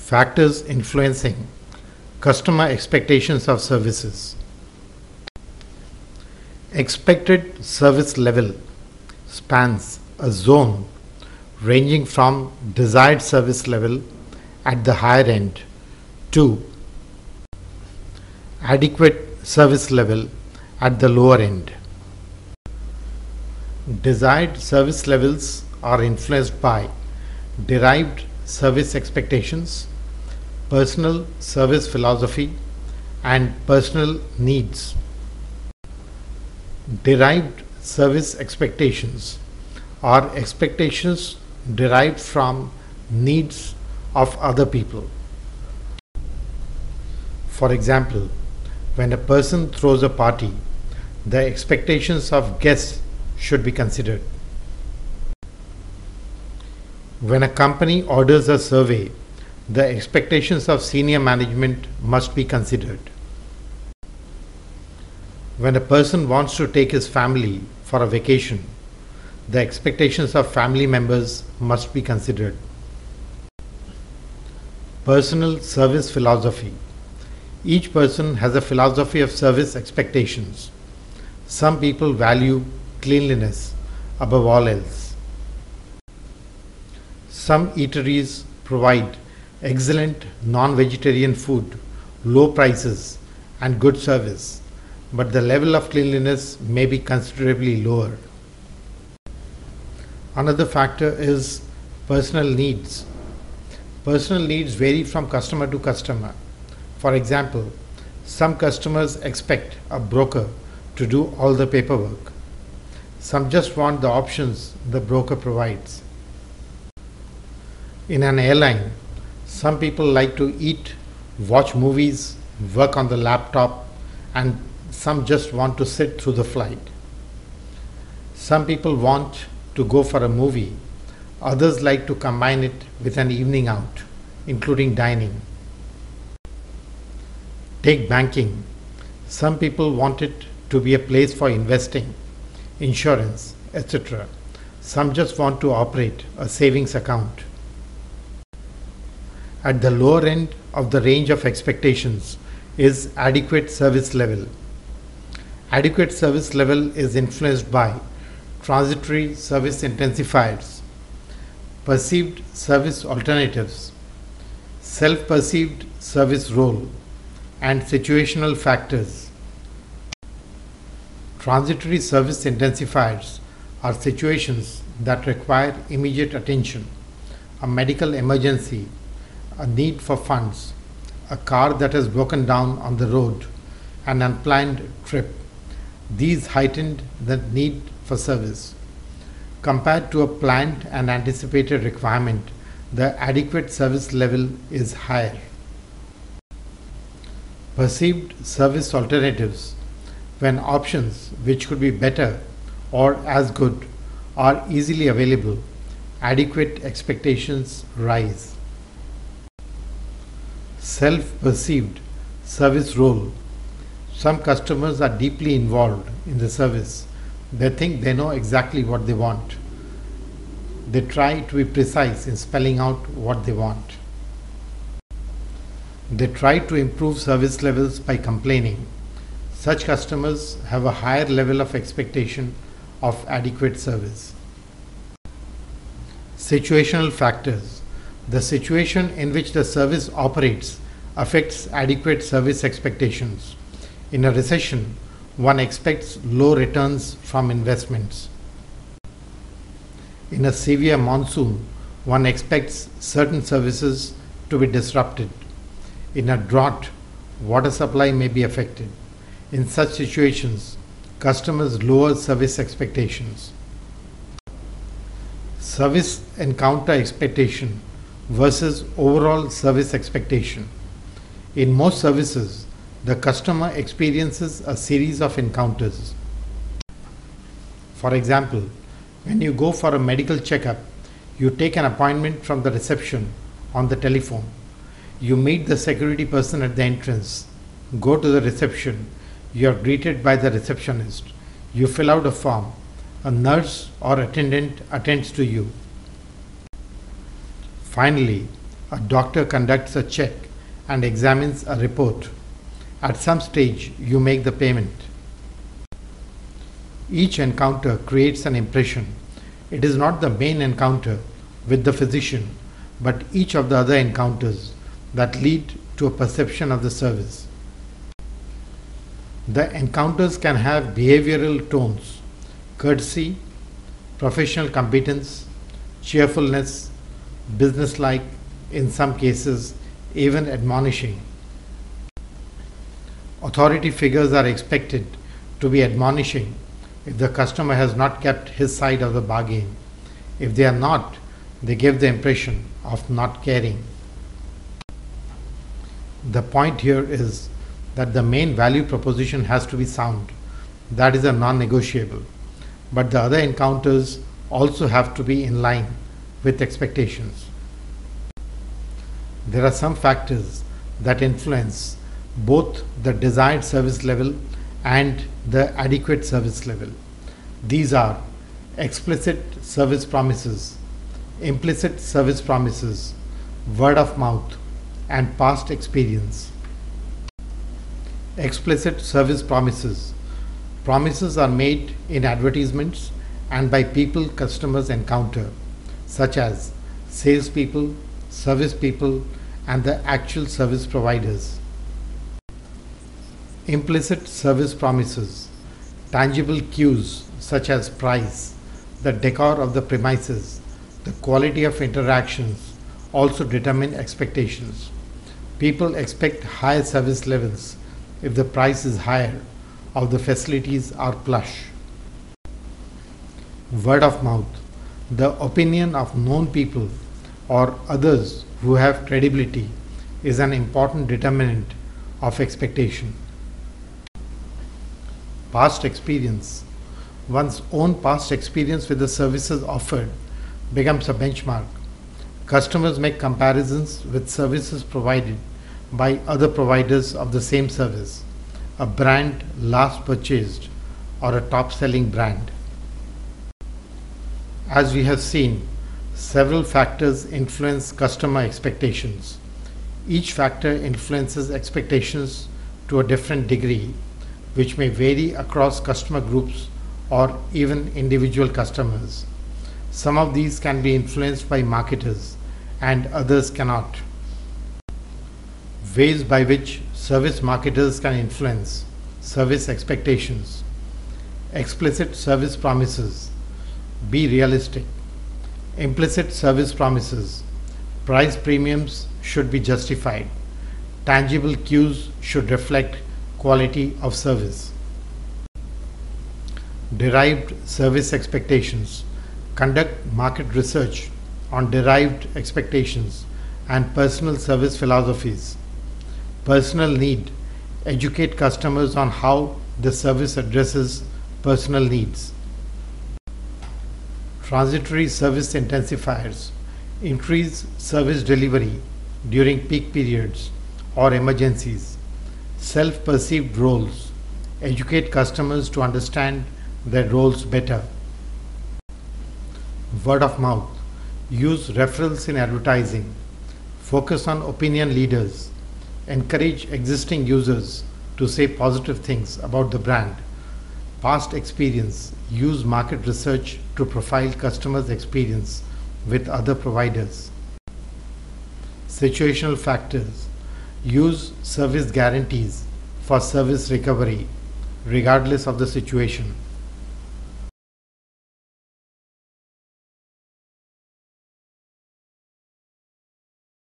Factors influencing customer expectations of services. Expected service level spans a zone ranging from desired service level at the higher end to adequate service level at the lower end. Desired service levels are influenced by derived service expectations, personal service philosophy, and personal needs. Derived service expectations are expectations derived from needs of other people. For example, when a person throws a party, the expectations of guests should be considered. When a company orders a survey, the expectations of senior management must be considered. When a person wants to take his family for a vacation, the expectations of family members must be considered. Personal service philosophy. Each person has a philosophy of service expectations. Some people value cleanliness above all else. Some eateries provide excellent non-vegetarian food, low prices, and good service, but the level of cleanliness may be considerably lower. Another factor is personal needs. Personal needs vary from customer to customer. For example, some customers expect a broker to do all the paperwork. Some just want the options the broker provides. In an airline, some people like to eat, watch movies, work on the laptop, and some just want to sit through the flight. Some people want to go for a movie. Others like to combine it with an evening out, including dining. Take banking. Some people want it to be a place for investing, insurance, etc. Some just want to operate a savings account. At the lower end of the range of expectations is adequate service level. Adequate service level is influenced by transitory service intensifiers, perceived service alternatives, self-perceived service role, and situational factors. Transitory service intensifiers are situations that require immediate attention, a medical emergency, a need for funds, a car that has broken down on the road, an unplanned trip. These heightened the need for service. Compared to a planned and anticipated requirement, the adequate service level is higher. Perceived service alternatives, when options which could be better or as good are easily available, adequate expectations rise. Self-perceived service role. Some customers are deeply involved in the service. They think they know exactly what they want. They try to be precise in spelling out what they want. They try to improve service levels by complaining. Such customers have a higher level of expectation of adequate service. Situational factors. The situation in which the service operates affects adequate service expectations. In a recession, one expects low returns from investments. In a severe monsoon, one expects certain services to be disrupted. In a drought, water supply may be affected. In such situations, customers lower service expectations. Service encounter expectation versus overall service expectation. In most services, the customer experiences a series of encounters. For example, when you go for a medical checkup, you take an appointment from the reception on the telephone. You meet the security person at the entrance, go to the reception, you are greeted by the receptionist, you fill out a form, a nurse or attendant attends to you. Finally, A doctor conducts a check and examines a report. At some stage, you make the payment. Each encounter creates an impression. It is not the main encounter with the physician, but each of the other encounters that lead to a perception of the service. The encounters can have behavioral tones: courtesy, professional competence, cheerfulness, businesslike, in some cases, even admonishing. Authority figures are expected to be admonishing if the customer has not kept his side of the bargain. If they are not, they give the impression of not caring. The point here is that the main value proposition has to be sound. That is a non-negotiable. But the other encounters also have to be in line with expectations. There are some factors that influence both the desired service level and the adequate service level. These are explicit service promises, implicit service promises, word of mouth, and past experience. Explicit service promises. Promises are made in advertisements and by people customers encounter, such as salespeople, service people, and the actual service providers. Implicit service promises. Tangible cues such as price, the decor of the premises, the quality of interactions also determine expectations. People expect higher service levels if the price is higher or the facilities are plush. Word of mouth. The opinion of known people or others who have credibility is an important determinant of expectation. Past experience. One's own past experience with the services offered becomes a benchmark. Customers make comparisons with services provided by other providers of the same service, a brand last purchased, or a top-selling brand. As we have seen, several factors influence customer expectations. Each factor influences expectations to a different degree, which may vary across customer groups or even individual customers. Some of these can be influenced by marketers and others cannot. Ways by which service marketers can influence service expectations. Explicit service promises. Be realistic. Implicit service promises. Price premiums should be justified. Tangible cues should reflect quality of service. Derived service expectations. Conduct market research on derived expectations and personal service philosophies. Personal need. Educate customers on how the service addresses personal needs. Transitory service intensifiers. Increase service delivery during peak periods or emergencies. Self-perceived roles. Educate customers to understand their roles better. Word of mouth. Use referrals in advertising. Focus on opinion leaders. Encourage existing users to say positive things about the brand. Past experience. Use market research to profile customers' experience with other providers. Situational factors. Use service guarantees for service recovery, regardless of the situation.